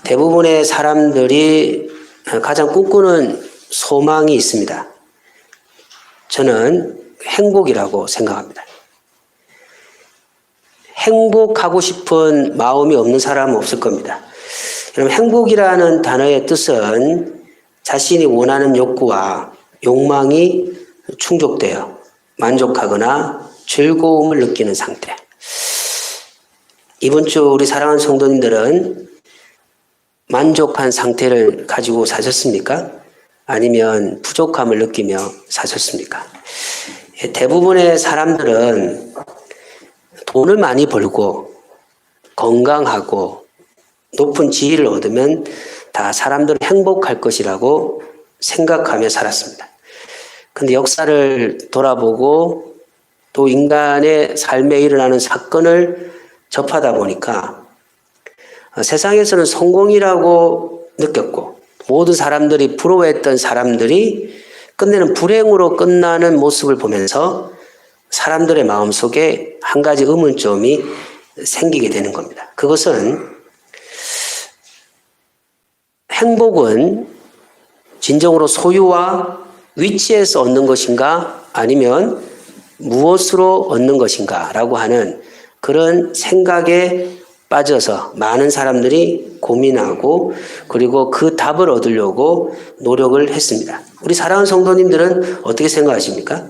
대부분의 사람들이 가장 꿈꾸는 소망이 있습니다. 저는 행복이라고 생각합니다. 행복하고 싶은 마음이 없는 사람은 없을 겁니다. 여러분, 행복이라는 단어의 뜻은 자신이 원하는 욕구와 욕망이 충족되어 만족하거나 즐거움을 느끼는 상태. 이번 주 우리 사랑하는 성도님들은 만족한 상태를 가지고 사셨습니까? 아니면 부족함을 느끼며 사셨습니까? 대부분의 사람들은 돈을 많이 벌고 건강하고 높은 지위를 얻으면 다 사람들은 행복할 것이라고 생각하며 살았습니다. 근데 역사를 돌아보고 또 인간의 삶에 일어나는 사건을 접하다 보니까 세상에서는 성공이라고 느꼈고 모든 사람들이 부러워했던 사람들이 끝내는 불행으로 끝나는 모습을 보면서 사람들의 마음속에 한 가지 의문점이 생기게 되는 겁니다. 그것은 행복은 진정으로 소유와 위치에서 얻는 것인가 아니면 무엇으로 얻는 것인가 라고 하는 그런 생각에 빠져서 많은 사람들이 고민하고 그리고 그 답을 얻으려고 노력을 했습니다. 우리 사랑하는 성도님들은 어떻게 생각하십니까?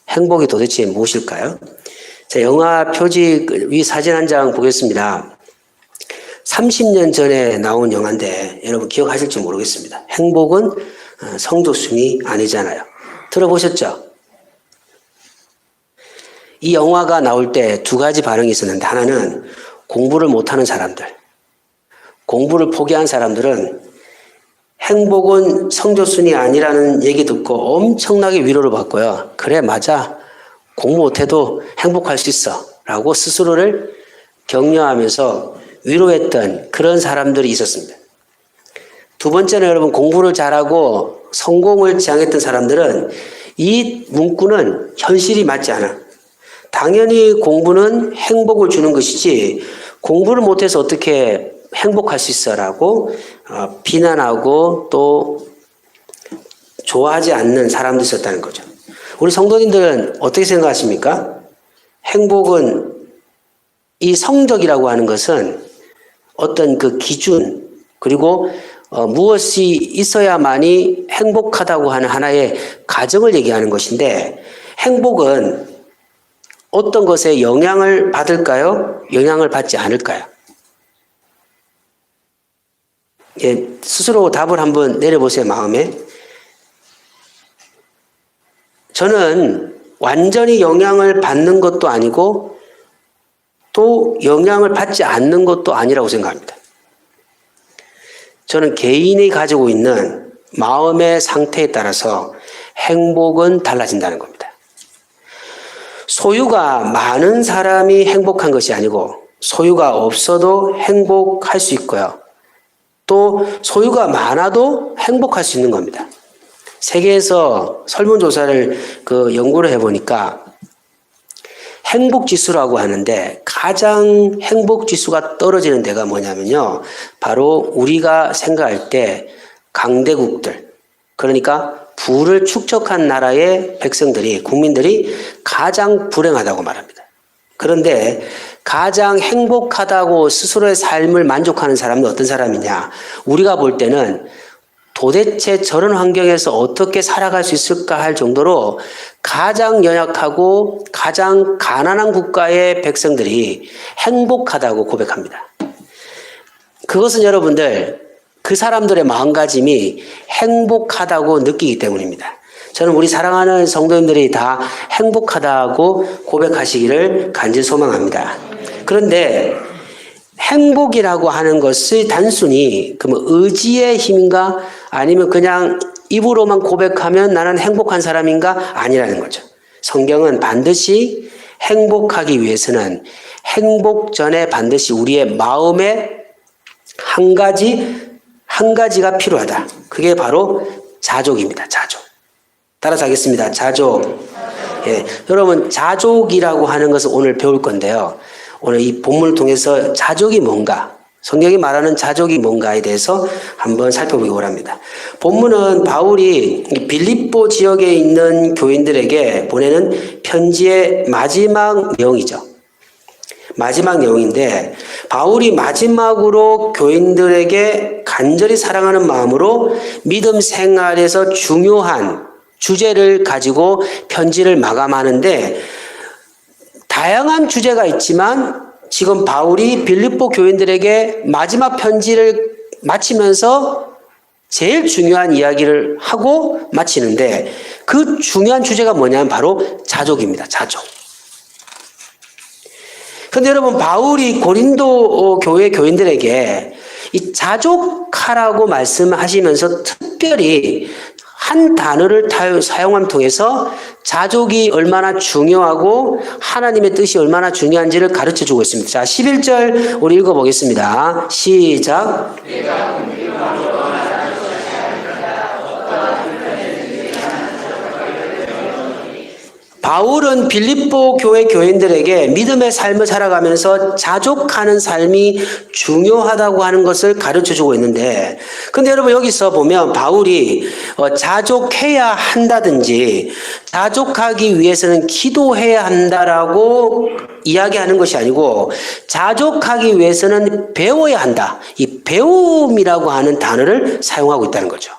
행복이 도대체 무엇일까요? 자, 영화 표지 위 사진 한 장 보겠습니다. 30년 전에 나온 영화인데 여러분 기억하실지 모르겠습니다. 행복은 성조순이 아니잖아요. 들어보셨죠? 이 영화가 나올 때 두 가지 반응이 있었는데 하나는 공부를 못하는 사람들, 공부를 포기한 사람들은 행복은 성조순이 아니라는 얘기 듣고 엄청나게 위로를 받고요. 그래 맞아, 공부 못해도 행복할 수 있어 라고 스스로를 격려하면서 위로했던 그런 사람들이 있었습니다. 두 번째는 여러분 공부를 잘하고 성공을 지향했던 사람들은 이 문구는 현실이 맞지 않아. 당연히 공부는 행복을 주는 것이지 공부를 못해서 어떻게 행복할 수 있어라고 비난하고 또 좋아하지 않는 사람도 있었다는 거죠. 우리 성도님들은 어떻게 생각하십니까? 행복은 이 성적이라고 하는 것은 어떤 그 기준 그리고 무엇이 있어야만이 행복하다고 하는 하나의 가정을 얘기하는 것인데 행복은 어떤 것에 영향을 받을까요? 영향을 받지 않을까요? 예, 스스로 답을 한번 내려보세요, 마음에. 저는 완전히 영향을 받는 것도 아니고 또 영향을 받지 않는 것도 아니라고 생각합니다. 저는 개인이 가지고 있는 마음의 상태에 따라서 행복은 달라진다는 겁니다. 소유가 많은 사람이 행복한 것이 아니고 소유가 없어도 행복할 수 있고요. 또 소유가 많아도 행복할 수 있는 겁니다. 세계에서 설문조사를 연구를 해보니까 행복지수라고 하는데 가장 행복지수가 떨어지는 데가 뭐냐면요. 바로 우리가 생각할 때 강대국들, 그러니까 부를 축적한 나라의 백성들이, 국민들이 가장 불행하다고 말합니다. 그런데 가장 행복하다고 스스로의 삶을 만족하는 사람은 어떤 사람이냐? 우리가 볼 때는 도대체 저런 환경에서 어떻게 살아갈 수 있을까 할 정도로 가장 연약하고 가장 가난한 국가의 백성들이 행복하다고 고백합니다. 그것은 여러분들 그 사람들의 마음가짐이 행복하다고 느끼기 때문입니다. 저는 우리 사랑하는 성도님들이 다 행복하다고 고백하시기를 간절히 소망합니다. 그런데 행복이라고 하는 것이 단순히 의지의 힘인가 아니면 그냥 입으로만 고백하면 나는 행복한 사람인가 아니라는 거죠. 성경은 반드시 행복하기 위해서는 행복 전에 반드시 우리의 마음에 한 가지가 필요하다. 그게 바로 자족입니다. 자족. 따라서 하겠습니다. 자족. 예, 여러분 자족이라고 하는 것을 오늘 배울 건데요. 오늘 이 본문을 통해서 자족이 뭔가 성경이 말하는 자족이 뭔가에 대해서 한번 살펴보기 원합니다. 본문은 바울이 빌립보 지역에 있는 교인들에게 보내는 편지의 마지막 내용이죠. 마지막 내용인데 바울이 마지막으로 교인들에게 간절히 사랑하는 마음으로 믿음 생활에서 중요한 주제를 가지고 편지를 마감하는데 다양한 주제가 있지만 지금 바울이 빌립보 교인들에게 마지막 편지를 마치면서 제일 중요한 이야기를 하고 마치는데 그 중요한 주제가 뭐냐면 바로 자족입니다. 자족. 그런데 여러분 바울이 고린도 교회 교인들에게 이 자족하라고 말씀하시면서 특별히 한 단어를 사용함 통해서 자족이 얼마나 중요하고 하나님의 뜻이 얼마나 중요한지를 가르쳐주고 있습니다. 자, 11절 우리 읽어보겠습니다. 시작. 바울은 빌립보 교회 교인들에게 믿음의 삶을 살아가면서 자족하는 삶이 중요하다고 하는 것을 가르쳐주고 있는데 근데 여러분 여기서 보면 바울이 자족해야 한다든지 자족하기 위해서는 기도해야 한다라고 이야기하는 것이 아니고 자족하기 위해서는 배워야 한다. 이 배움이라고 하는 단어를 사용하고 있다는 거죠.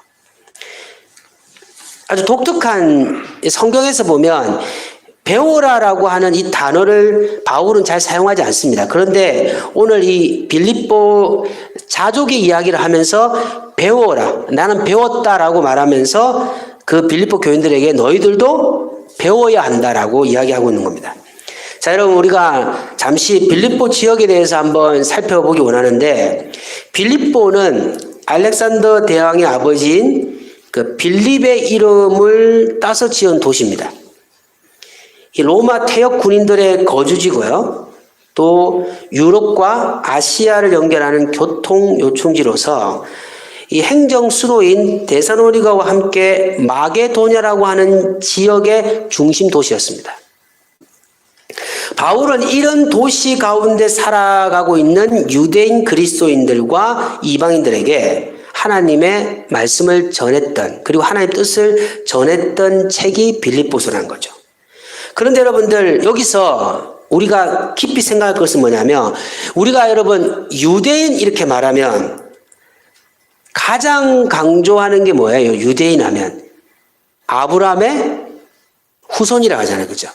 아주 독특한 성경에서 보면 배워라라고 하는 이 단어를 바울은 잘 사용하지 않습니다. 그런데 오늘 이 빌립보 자족의 이야기를 하면서 배워라. 나는 배웠다라고 말하면서 그 빌립보 교인들에게 너희들도 배워야 한다라고 이야기하고 있는 겁니다. 자, 여러분 우리가 잠시 빌립보 지역에 대해서 한번 살펴보기 원하는데 빌립보는 알렉산더 대왕의 아버지인 그 빌립의 이름을 따서 지은 도시입니다. 이 로마 태역 군인들의 거주지고요. 또 유럽과 아시아를 연결하는 교통 요충지로서 이 행정 수도인 데살로니가와 함께 마게도냐라고 하는 지역의 중심 도시였습니다. 바울은 이런 도시 가운데 살아가고 있는 유대인 그리스도인들과 이방인들에게 하나님의 말씀을 전했던 그리고 하나님의 뜻을 전했던 책이 빌립보서라는 거죠. 그런데 여러분들 여기서 우리가 깊이 생각할 것은 뭐냐면 우리가 여러분 유대인 이렇게 말하면 가장 강조하는 게 뭐예요? 유대인 하면 아브라함의 후손이라고 하잖아요. 그죠?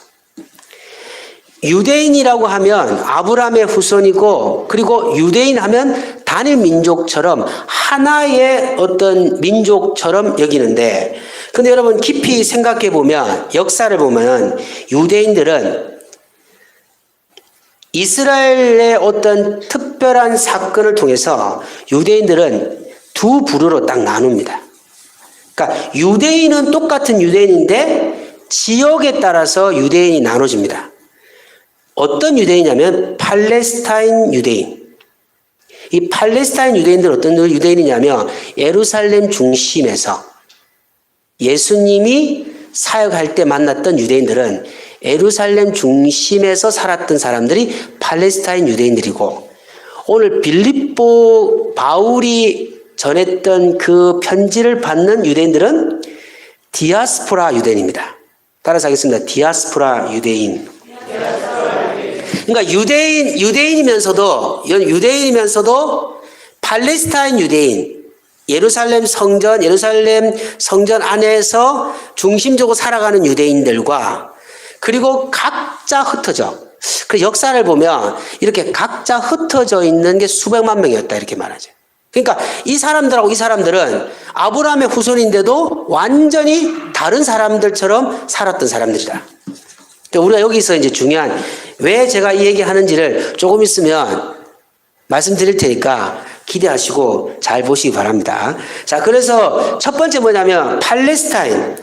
유대인이라고 하면 아브라함의 후손이고 그리고 유대인 하면 단일 민족처럼 하나의 어떤 민족처럼 여기는데 근데 여러분 깊이 생각해 보면 역사를 보면 유대인들은 이스라엘의 어떤 특별한 사건을 통해서 유대인들은 두 부류로 딱 나눕니다. 그러니까 유대인은 똑같은 유대인인데 지역에 따라서 유대인이 나눠집니다. 어떤 유대인이냐면 팔레스타인 유대인. 이 팔레스타인 유대인들 어떤 유대인이냐면 예루살렘 중심에서 예수님이 사역할 때 만났던 유대인들은 예루살렘 중심에서 살았던 사람들이 팔레스타인 유대인들이고 오늘 빌립보 바울이 전했던 그 편지를 받는 유대인들은 디아스포라 유대인입니다. 따라서 하겠습니다. 디아스포라 유대인. 그러니까 유대인이면서도 팔레스타인 유대인, 예루살렘 성전 안에서 중심적으로 살아가는 유대인들과 그리고 각자 흩어져. 그 역사를 보면 이렇게 각자 흩어져 있는 게 수백만 명이었다 이렇게 말하죠. 그러니까 이 사람들하고 이 사람들은 아브라함의 후손인데도 완전히 다른 사람들처럼 살았던 사람들이다. 우리가 여기서 이제 중요한 왜 제가 이 얘기 하는지를 조금 있으면 말씀드릴 테니까 기대하시고 잘 보시기 바랍니다. 자, 그래서 첫 번째 뭐냐면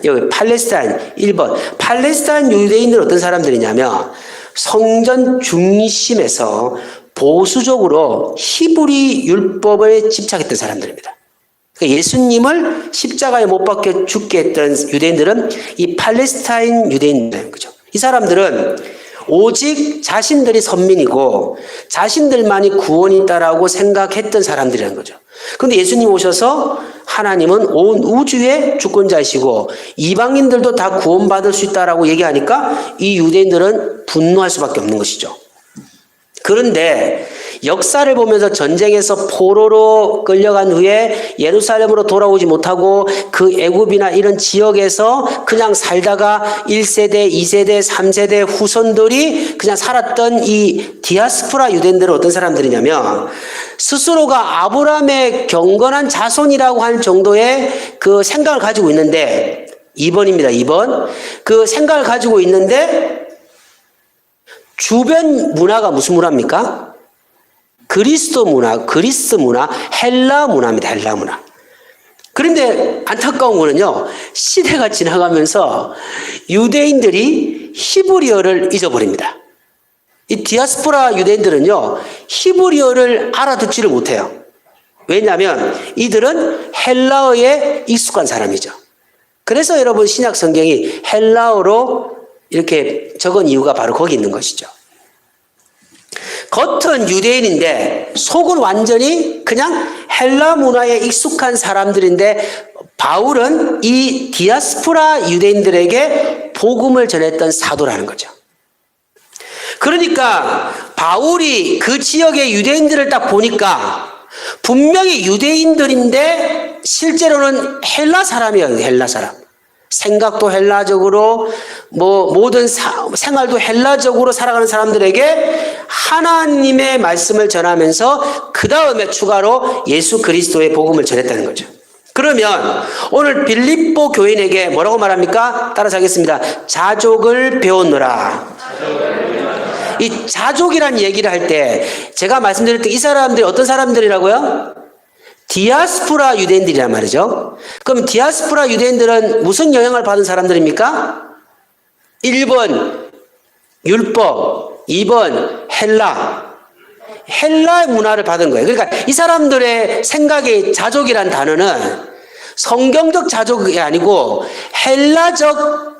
여기 팔레스타인 1번. 팔레스타인 유대인들은 어떤 사람들이냐면 성전 중심에서 보수적으로 히브리 율법에 집착했던 사람들입니다. 예수님을 십자가에 못 박혀 죽게 했던 유대인들은 이 팔레스타인 유대인들인 거죠. 이 사람들은 오직 자신들이 선민이고 자신들만이 구원이 있다라고 생각했던 사람들이라는 거죠. 그런데 예수님 오셔서 하나님은 온 우주의 주권자이시고 이방인들도 다 구원받을 수 있다라고 얘기하니까 이 유대인들은 분노할 수밖에 없는 것이죠. 그런데 역사를 보면서 전쟁에서 포로로 끌려간 후에 예루살렘으로 돌아오지 못하고 그 애굽이나 이런 지역에서 그냥 살다가 1세대, 2세대, 3세대 후손들이 그냥 살았던 이 디아스포라 유대인들은 어떤 사람들이냐면 스스로가 아브라함의 경건한 자손이라고 할 정도의 그 생각을 가지고 있는데 2번입니다. 2번. 그 생각을 가지고 있는데 주변 문화가 무슨 문화입니까? 그리스 문화, 헬라 문화입니다. 헬라 문화. 그런데 안타까운 거는요, 시대가 지나가면서 유대인들이 히브리어를 잊어버립니다. 이 디아스포라 유대인들은요, 히브리어를 알아듣지를 못해요. 왜냐하면 이들은 헬라어에 익숙한 사람이죠. 그래서 여러분 신약 성경이 헬라어로 이렇게 적은 이유가 바로 거기 있는 것이죠. 겉은 유대인인데 속은 완전히 그냥 헬라 문화에 익숙한 사람들인데 바울은 이 디아스포라 유대인들에게 복음을 전했던 사도라는 거죠. 그러니까 바울이 그 지역의 유대인들을 딱 보니까 분명히 유대인들인데 실제로는 헬라 사람이에요. 헬라 사람. 생각도 헬라적으로 모든 생활도 헬라적으로 살아가는 사람들에게 하나님의 말씀을 전하면서 그 다음에 추가로 예수 그리스도의 복음을 전했다는 거죠. 그러면 오늘 빌립보 교인에게 뭐라고 말합니까? 따라서 하겠습니다. 자족을 배웠노라. 이 자족이란 얘기를 할 때 제가 말씀드렸던 이 사람들이 어떤 사람들이라고요? 디아스포라 유대인들이란 말이죠. 그럼 디아스포라 유대인들은 무슨 영향을 받은 사람들입니까? 1번 율법, 2번 헬라 문화를 받은 거예요. 그러니까 이 사람들의 생각의 자족이란 단어는 성경적 자족이 아니고 헬라적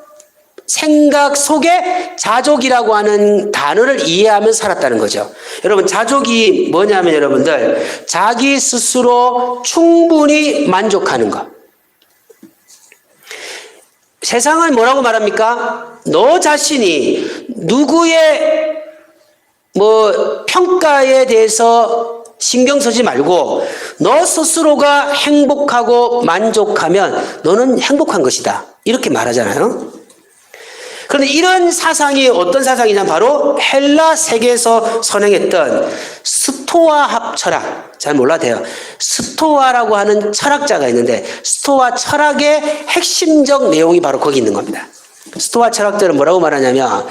생각 속에 자족이라고 하는 단어를 이해하면서 살았다는 거죠. 여러분, 자족이 뭐냐면 여러분들, 자기 스스로 충분히 만족하는 것. 세상은 뭐라고 말합니까? 너 자신이 누구의 평가에 대해서 신경 쓰지 말고 너 스스로가 행복하고 만족하면 너는 행복한 것이다. 이렇게 말하잖아요. 그런데 이런 사상이 어떤 사상이냐면 바로 헬라 세계에서 선행했던 스토아 철학. 잘 몰라도 돼요. 스토아라고 하는 철학자가 있는데 스토아 철학의 핵심적 내용이 바로 거기 있는 겁니다. 스토아 철학자는 뭐라고 말하냐면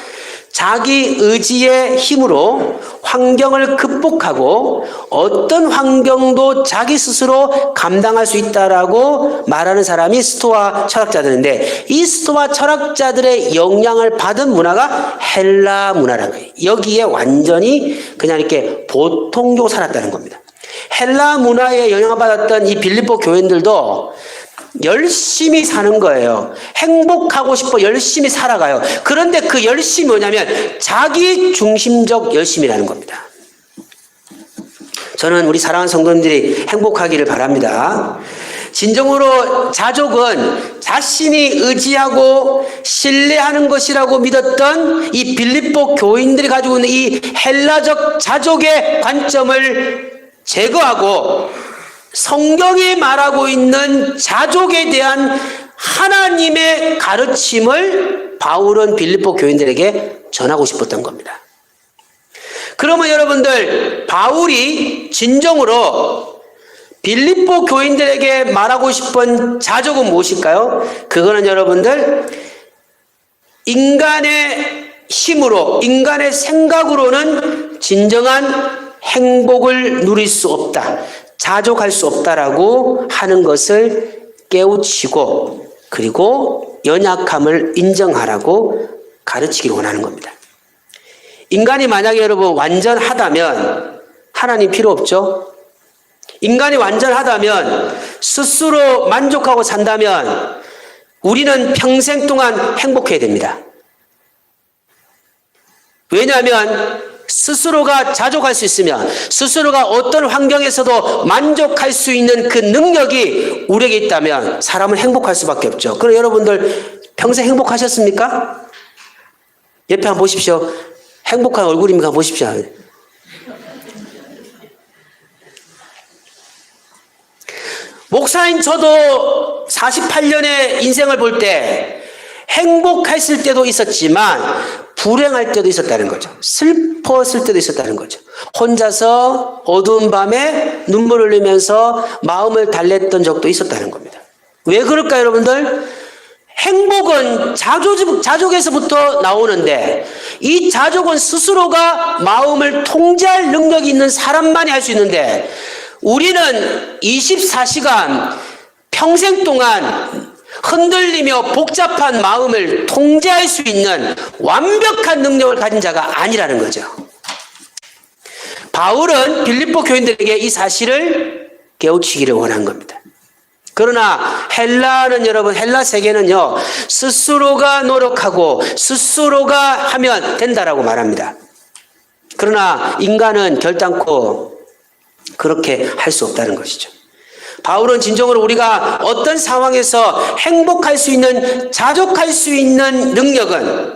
자기 의지의 힘으로 환경을 극복하고 어떤 환경도 자기 스스로 감당할 수 있다라고 말하는 사람이 스토아 철학자들인데 이 스토아 철학자들의 영향을 받은 문화가 헬라 문화라는 거예요. 여기에 완전히 그냥 이렇게 보통적으로 살았다는 겁니다. 헬라 문화에 영향을 받았던 이 빌립보 교인들도 열심히 사는 거예요. 행복하고 싶어 열심히 살아가요. 그런데 그 열심이 뭐냐면 자기 중심적 열심이라는 겁니다. 저는 우리 사랑하는 성도님들이 행복하기를 바랍니다. 진정으로 자족은 자신이 의지하고 신뢰하는 것이라고 믿었던 이 빌립보 교인들이 가지고 있는 이 헬라적 자족의 관점을 제거하고 성경이 말하고 있는 자족에 대한 하나님의 가르침을 바울은 빌립보 교인들에게 전하고 싶었던 겁니다. 그러면 여러분들, 바울이 진정으로 빌립보 교인들에게 말하고 싶은 자족은 무엇일까요? 그거는 여러분들, 인간의 힘으로, 인간의 생각으로는 진정한 행복을 누릴 수 없다. 자족할 수 없다라고 하는 것을 깨우치고 그리고 연약함을 인정하라고 가르치기를 원하는 겁니다. 인간이 만약에 여러분 완전하다면 하나님 필요 없죠? 인간이 완전하다면 스스로 만족하고 산다면 우리는 평생 동안 행복해야 됩니다. 왜냐하면 스스로가 자족할 수 있으면 스스로가 어떤 환경에서도 만족할 수 있는 그 능력이 우리에게 있다면 사람은 행복할 수밖에 없죠. 그럼 여러분들 평생 행복하셨습니까? 옆에 한번 보십시오. 행복한 얼굴입니까? 한번 보십시오. 목사인 저도 48년의 인생을 볼 때 행복했을 때도 있었지만 불행할 때도 있었다는 거죠. 슬펐을 때도 있었다는 거죠. 혼자서 어두운 밤에 눈물을 흘리면서 마음을 달랬던 적도 있었다는 겁니다. 왜 그럴까요, 여러분들? 행복은 자족에서부터 나오는데 이 자족은 스스로가 마음을 통제할 능력이 있는 사람만이 할 수 있는데 우리는 24시간 평생 동안 흔들리며 복잡한 마음을 통제할 수 있는 완벽한 능력을 가진 자가 아니라는 거죠. 바울은 빌립보 교인들에게 이 사실을 깨우치기를 원한 겁니다. 그러나 헬라는 여러분, 헬라 세계는요, 스스로가 노력하고 스스로가 하면 된다라고 말합니다. 그러나 인간은 결단코 그렇게 할 수 없다는 것이죠. 바울은 진정으로 우리가 어떤 상황에서 행복할 수 있는, 자족할 수 있는 능력은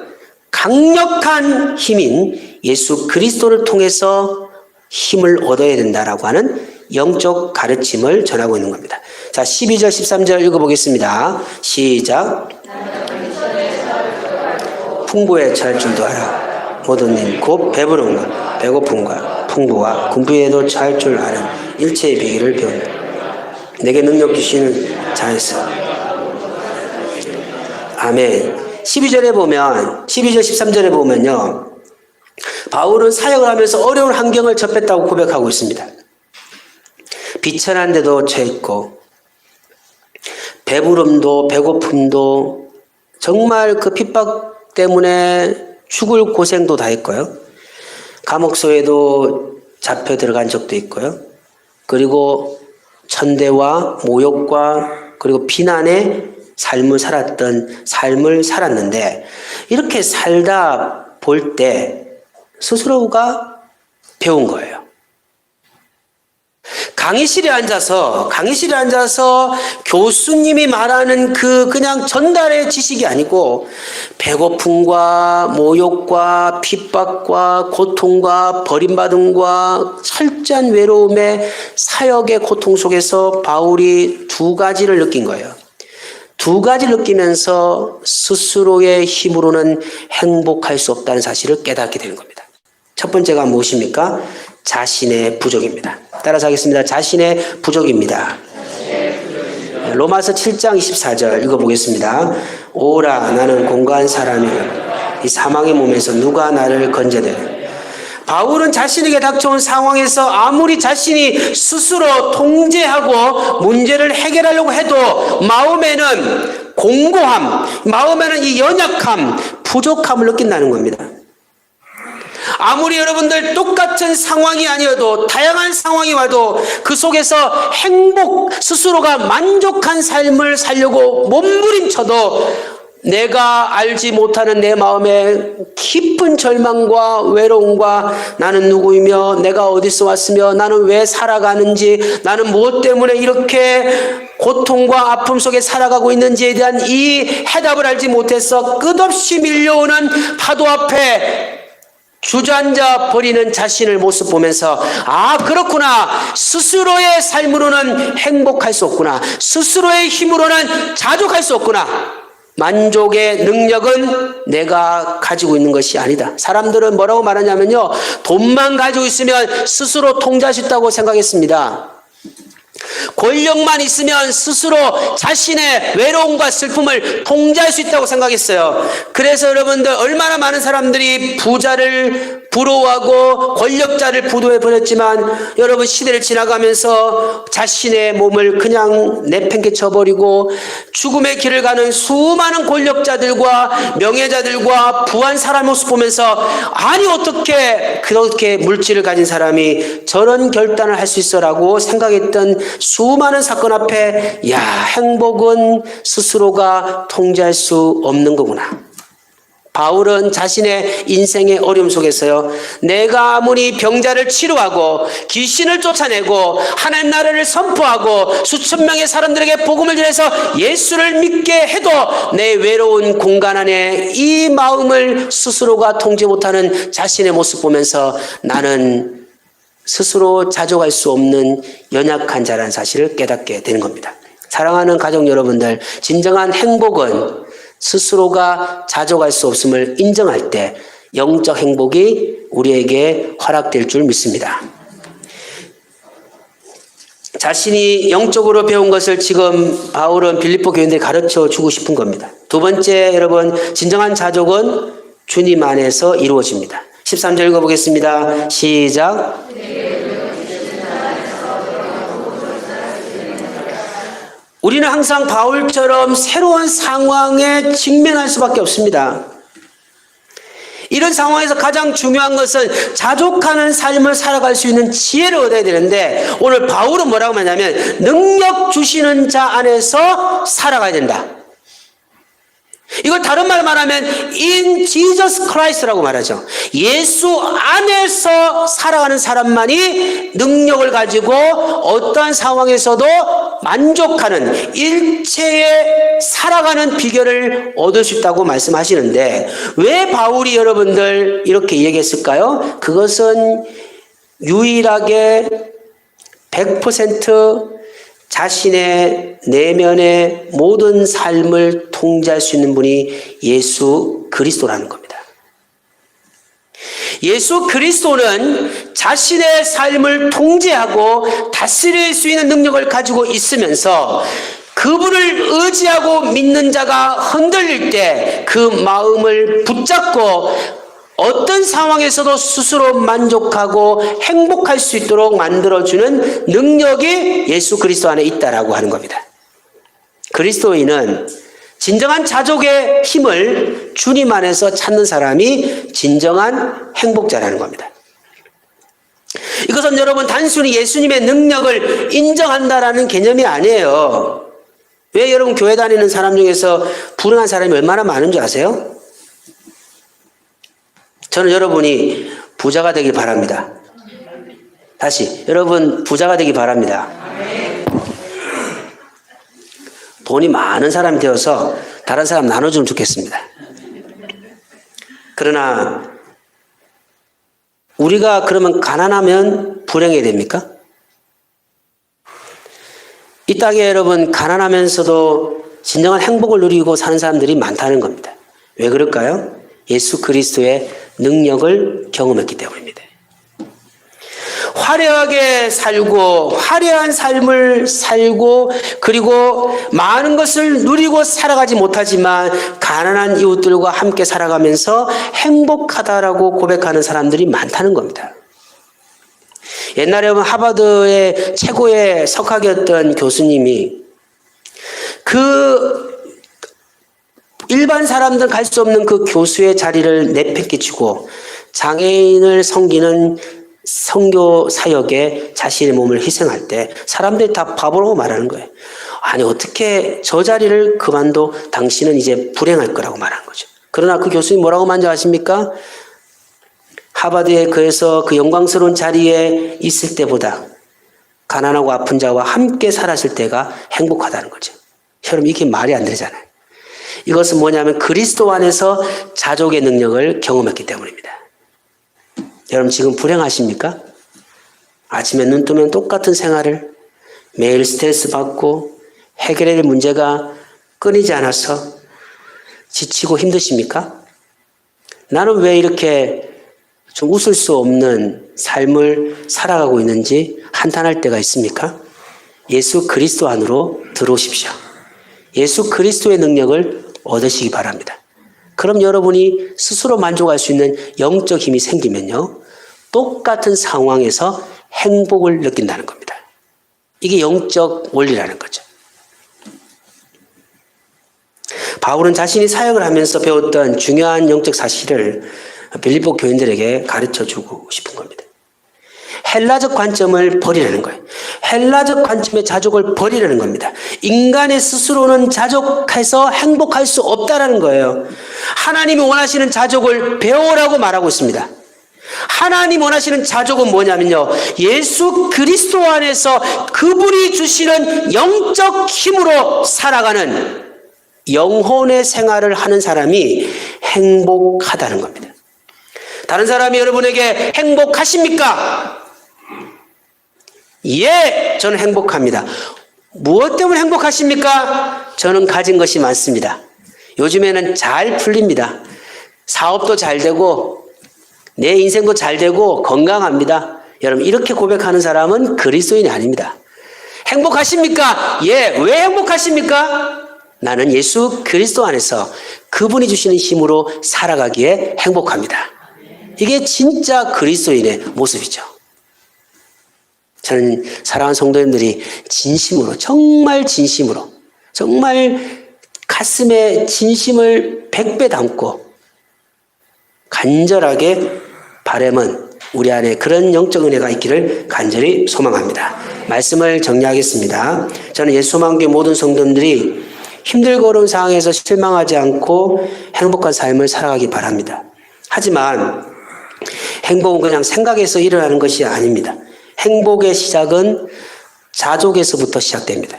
강력한 힘인 예수 그리스도를 통해서 힘을 얻어야 된다라고 하는 영적 가르침을 전하고 있는 겁니다. 자, 12절, 13절 읽어보겠습니다. 시작. 풍부에 처할 줄도 알아. 모든 일, 곧 배부름과 배고픔과 풍부와 궁부에도 처할 줄 아는 일체의 비결을 배운다. 내게 능력 주시는 자에서. 아멘. 12절에 보면, 12절, 13절에 보면요, 바울은 사역을 하면서 어려운 환경을 접했다고 고백하고 있습니다. 비천한 데도 처했고 배부름도 배고픔도 정말 그 핍박 때문에 죽을 고생도 다 했고요. 감옥소에도 잡혀 들어간 적도 있고요. 그리고 천대와 모욕과 그리고 비난의 삶을 살았는데 이렇게 살다 볼 때 스스로가 배운 거예요. 강의실에 앉아서 교수님이 말하는 그냥 전달의 지식이 아니고 배고픔과 모욕과 핍박과 고통과 버림받음과 철저한 외로움의 사역의 고통 속에서 바울이 두 가지를 느낀 거예요. 두 가지를 느끼면서 스스로의 힘으로는 행복할 수 없다는 사실을 깨닫게 되는 겁니다. 첫 번째가 무엇입니까? 자신의 부족입니다. 따라서 하겠습니다. 자신의 부족입니다. 로마서 7장 24절 읽어보겠습니다. 오라 나는 공고한 사람이라 이 사망의 몸에서 누가 나를 건져내리. 바울은 자신에게 닥쳐온 상황에서 아무리 자신이 스스로 통제하고 문제를 해결하려고 해도 마음에는 공고함, 마음에는 이 연약함, 부족함을 느낀다는 겁니다. 아무리 여러분들 똑같은 상황이 아니어도 다양한 상황이 와도 그 속에서 스스로가 만족한 삶을 살려고 몸부림쳐도 내가 알지 못하는 내 마음에 깊은 절망과 외로움과 나는 누구이며 내가 어디서 왔으며 나는 왜 살아가는지 나는 무엇 때문에 이렇게 고통과 아픔 속에 살아가고 있는지에 대한 이 해답을 알지 못해서 끝없이 밀려오는 파도 앞에 주저앉아 버리는 자신을 모습 보면서 그렇구나. 스스로의 삶으로는 행복할 수 없구나. 스스로의 힘으로는 자족할 수 없구나. 만족의 능력은 내가 가지고 있는 것이 아니다. 사람들은 뭐라고 말하냐면요, 돈만 가지고 있으면 스스로 통제할 수 있다고 생각했습니다. 권력만 있으면 스스로 자신의 외로움과 슬픔을 통제할 수 있다고 생각했어요. 그래서 여러분들 얼마나 많은 사람들이 부자를 부러워하고 권력자를 부도해버렸지만 여러분 시대를 지나가면서 자신의 몸을 그냥 내팽개쳐버리고 죽음의 길을 가는 수많은 권력자들과 명예자들과 부한 사람의 모습 보면서 아니 어떻게 그렇게 물질을 가진 사람이 저런 결단을 할 수 있어라고 생각했던 수많은 사건 앞에 행복은 스스로가 통제할 수 없는 거구나. 바울은 자신의 인생의 어려움 속에서요, 내가 아무리 병자를 치료하고 귀신을 쫓아내고 하나님 나라를 선포하고 수천 명의 사람들에게 복음을 전해서 예수를 믿게 해도 내 외로운 공간 안에 이 마음을 스스로가 통제 못하는 자신의 모습 보면서 나는 스스로 자족할 수 없는 연약한 자라는 사실을 깨닫게 되는 겁니다. 사랑하는 가족 여러분들, 진정한 행복은 스스로가 자족할 수 없음을 인정할 때 영적 행복이 우리에게 허락될 줄 믿습니다. 자신이 영적으로 배운 것을 지금 바울은 빌립보 교인들에 가르쳐 주고 싶은 겁니다. 두 번째, 여러분, 진정한 자족은 주님 안에서 이루어집니다. 13절 읽어보겠습니다. 시작. 우리는 항상 바울처럼 새로운 상황에 직면할 수밖에 없습니다. 이런 상황에서 가장 중요한 것은 자족하는 삶을 살아갈 수 있는 지혜를 얻어야 되는데, 오늘 바울은 뭐라고 하냐면 능력 주시는 자 안에서 살아가야 된다. 이걸 다른 말로 말하면 in Jesus Christ라고 말하죠. 예수 안에서 살아가는 사람만이 능력을 가지고 어떠한 상황에서도 만족하는 일체의 살아가는 비결을 얻을 수 있다고 말씀하시는데, 왜 바울이 여러분들 이렇게 얘기했을까요? 그것은 유일하게 100% 자신의 내면의 모든 삶을 통제할 수 있는 분이 예수 그리스도라는 겁니다. 예수 그리스도는 자신의 삶을 통제하고 다스릴 수 있는 능력을 가지고 있으면서 그분을 의지하고 믿는 자가 흔들릴 때 그 마음을 붙잡고 어떤 상황에서도 스스로 만족하고 행복할 수 있도록 만들어주는 능력이 예수 그리스도 안에 있다라고 하는 겁니다. 그리스도인은 진정한 자족의 힘을 주님 안에서 찾는 사람이 진정한 행복자라는 겁니다. 이것은 여러분 단순히 예수님의 능력을 인정한다라는 개념이 아니에요. 왜 여러분 교회 다니는 사람 중에서 불행한 사람이 얼마나 많은 줄 아세요? 저는 여러분이 부자가 되길 바랍니다. 다시, 여러분 부자가 되길 바랍니다. 돈이 많은 사람이 되어서 다른 사람 나눠주면 좋겠습니다. 그러나 우리가 그러면 가난하면 불행해야 됩니까? 이 땅에 여러분 가난하면서도 진정한 행복을 누리고 사는 사람들이 많다는 겁니다. 왜 그럴까요? 예수 그리스도의 능력을 경험했기 때문입니다. 화려하게 살고 화려한 삶을 살고 그리고 많은 것을 누리고 살아가지 못하지만 가난한 이웃들과 함께 살아가면서 행복하다라고 고백하는 사람들이 많다는 겁니다. 옛날에 하버드의 최고의 석학이었던 교수님이 그 일반 사람들 갈 수 없는 그 교수의 자리를 내팽개치고 장애인을 섬기는 선교 사역에 자신의 몸을 희생할 때 사람들이 다 바보라고 말하는 거예요. 아니 어떻게 저 자리를 그만둬, 당신은 이제 불행할 거라고 말하는 거죠. 그러나 그 교수님 뭐라고 만족하십니까? 하버드에 그래서 그 영광스러운 자리에 있을 때보다 가난하고 아픈 자와 함께 살았을 때가 행복하다는 거죠. 여러분 이게 말이 안 되잖아요. 이것은 뭐냐면 그리스도 안에서 자족의 능력을 경험했기 때문입니다. 여러분 지금 불행하십니까? 아침에 눈 뜨면 똑같은 생활을 매일 스트레스 받고 해결해야 될 문제가 끊이지 않아서 지치고 힘드십니까? 나는 왜 이렇게 좀 웃을 수 없는 삶을 살아가고 있는지 한탄할 때가 있습니까? 예수 그리스도 안으로 들어오십시오. 예수 그리스도의 능력을 얻으시기 바랍니다. 그럼 여러분이 스스로 만족할 수 있는 영적 힘이 생기면요, 똑같은 상황에서 행복을 느낀다는 겁니다. 이게 영적 원리라는 거죠. 바울은 자신이 사역을 하면서 배웠던 중요한 영적 사실을 빌립보 교인들에게 가르쳐 주고 싶은 겁니다. 헬라적 관점을 버리라는 거예요. 헬라적 관점의 자족을 버리라는 겁니다. 인간의 스스로는 자족해서 행복할 수 없다라는 거예요. 하나님이 원하시는 자족을 배우라고 말하고 있습니다. 하나님 원하시는 자족은 뭐냐면요, 예수 그리스도 안에서 그분이 주시는 영적 힘으로 살아가는 영혼의 생활을 하는 사람이 행복하다는 겁니다. 다른 사람이 여러분에게 행복하십니까? 예, 저는 행복합니다. 무엇 때문에 행복하십니까? 저는 가진 것이 많습니다. 요즘에는 잘 풀립니다. 사업도 잘 되고 내 인생도 잘 되고 건강합니다. 여러분, 이렇게 고백하는 사람은 그리스도인이 아닙니다. 행복하십니까? 예. 왜 행복하십니까? 나는 예수 그리스도 안에서 그분이 주시는 힘으로 살아가기에 행복합니다. 이게 진짜 그리스도인의 모습이죠. 저는 사랑하는 성도님들이 진심으로, 정말 진심으로, 정말 가슴에 진심을 100배 담고 간절하게 바람은 우리 안에 그런 영적 은혜가 있기를 간절히 소망합니다. 말씀을 정리하겠습니다. 저는 예수소망교회 모든 성도님들이 힘들고 어려운 상황에서 실망하지 않고 행복한 삶을 살아가기 바랍니다. 하지만 행복은 그냥 생각에서 일어나는 것이 아닙니다. 행복의 시작은 자족에서부터 시작됩니다.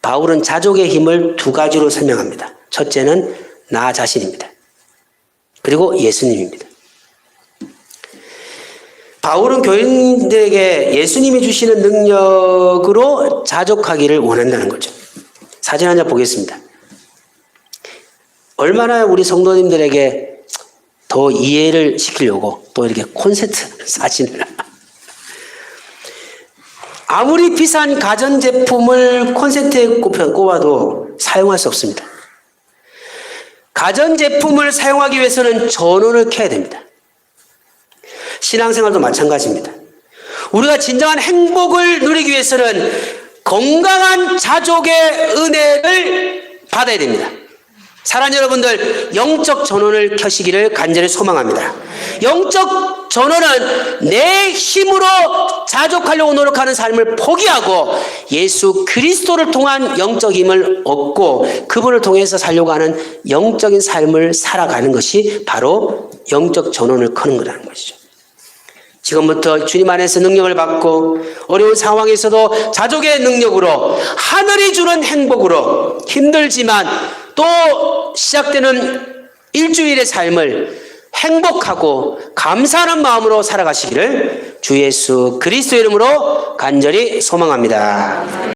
바울은 자족의 힘을 두 가지로 설명합니다. 첫째는 나 자신입니다. 그리고 예수님입니다. 바울은 교인들에게 예수님이 주시는 능력으로 자족하기를 원한다는 거죠. 사진 한 장 보겠습니다. 얼마나 우리 성도님들에게 더 이해를 시키려고 또 이렇게 콘센트 사진을 아무리 비싼 가전제품을 콘센트에 꼽아도 사용할 수 없습니다. 가전제품을 사용하기 위해서는 전원을 켜야 됩니다. 신앙생활도 마찬가지입니다. 우리가 진정한 행복을 누리기 위해서는 건강한 자족의 은혜를 받아야 됩니다. 사랑하는 여러분들, 영적 전원을 켜시기를 간절히 소망합니다. 영적 전원은 내 힘으로 자족하려고 노력하는 삶을 포기하고 예수 그리스도를 통한 영적 힘을 얻고 그분을 통해서 살려고 하는 영적인 삶을 살아가는 것이 바로 영적 전원을 켜는 거라는 것이죠. 지금부터 주님 안에서 능력을 받고 어려운 상황에서도 자족의 능력으로 하늘이 주는 행복으로 힘들지만 또 시작되는 일주일의 삶을 행복하고 감사하는 마음으로 살아가시기를 주 예수 그리스도 이름으로 간절히 소망합니다.